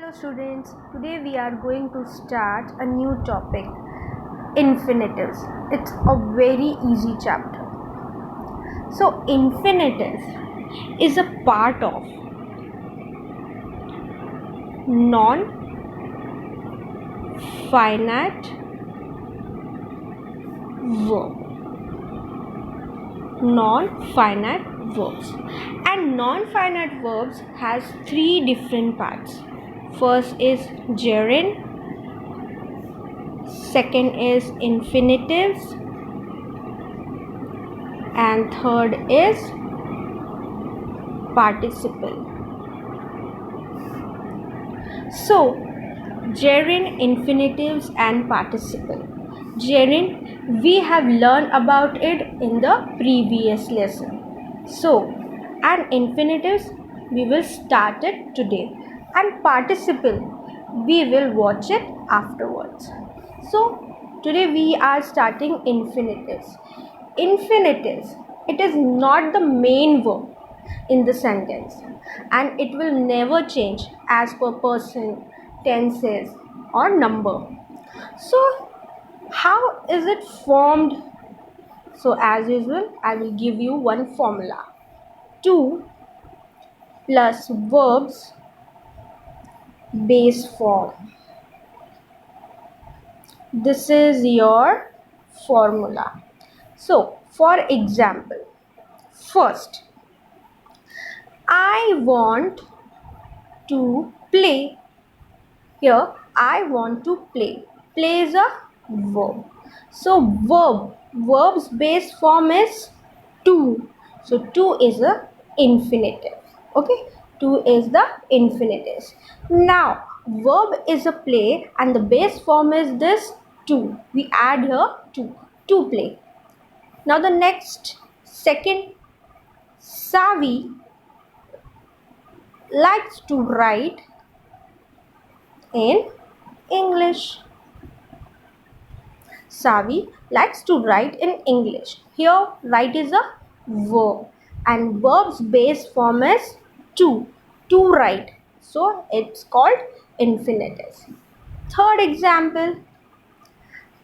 Hello students, today we are going to start a new topic, infinitives. It's a very easy chapter. So infinitive is a part of non-finite verb. Non-finite verbs. And non-finite verbs has three different parts. First is gerund, second is infinitives, and third is participle. So, gerund, infinitives, and participle. Gerund, we have learned about it in the previous lesson. So, and infinitives, we will start it today. And participle, we will watch it afterwards. So, today we are starting infinitives. Infinitives, it is not the main verb in the sentence, and it will never change as per person, tenses, or number. So, how is it formed? So, as usual, I will give you one formula. 2 plus verbs base form. This is your formula. So, for example, first, I want to play. Here, I want to play. Play is a verb. So, verb's base form is to. So, to is a infinitive. Okay, to is the infinitive. Now, verb is a play and the base form is this to. We add here to play. Now, the next, second, Savi likes to write in English. Savi likes to write in English. Here, write is a verb and verb's base form is to write. So, it's called infinitive. Third example,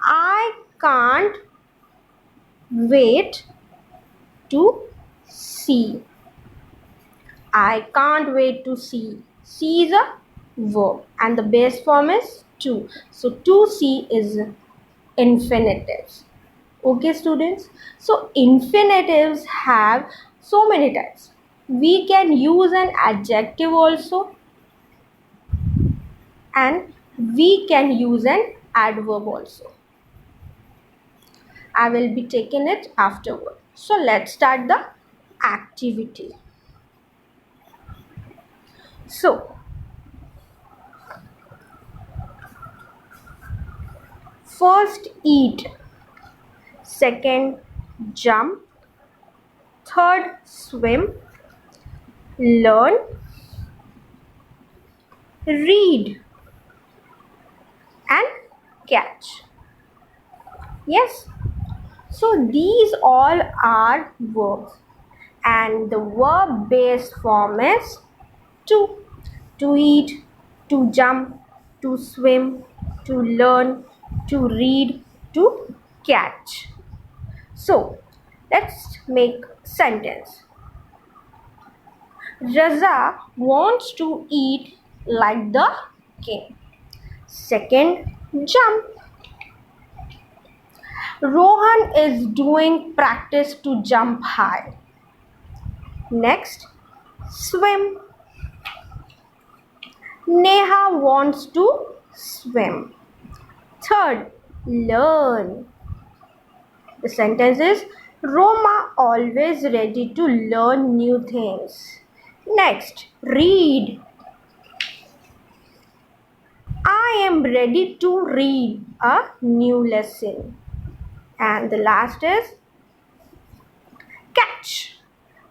I can't wait to see. I can't wait to see. See is a verb and the base form is to. So, to see is infinitives. Okay, students. So, infinitives have so many types. We can use an adjective also, and we can use an adverb also. I will be taking it afterward. So, let's start the activity. So, first eat, second jump, third swim, learn, read, and catch. Yes, so these all are verbs and the verb based form is to eat, to jump, to swim, to learn, to read, to catch. So, let's make sentence. Raza wants to eat like the king. Second, jump. Rohan is doing practice to jump high. Next, swim. Neha wants to swim. Third, learn. The sentence is Roma always ready to learn new things. Next, read. I am ready to read a new lesson. And the last is catch.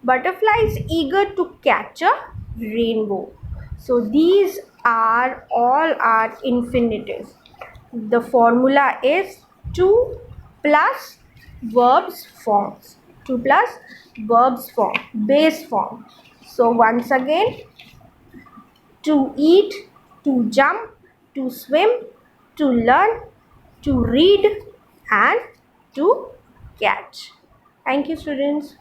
Butterfly is eager to catch a rainbow. So these are all our infinitives. The formula is 2 plus verbs forms. 2 plus verbs form, base form. So once again, to eat, to jump, to swim, to learn, to read and to catch. Thank you, students.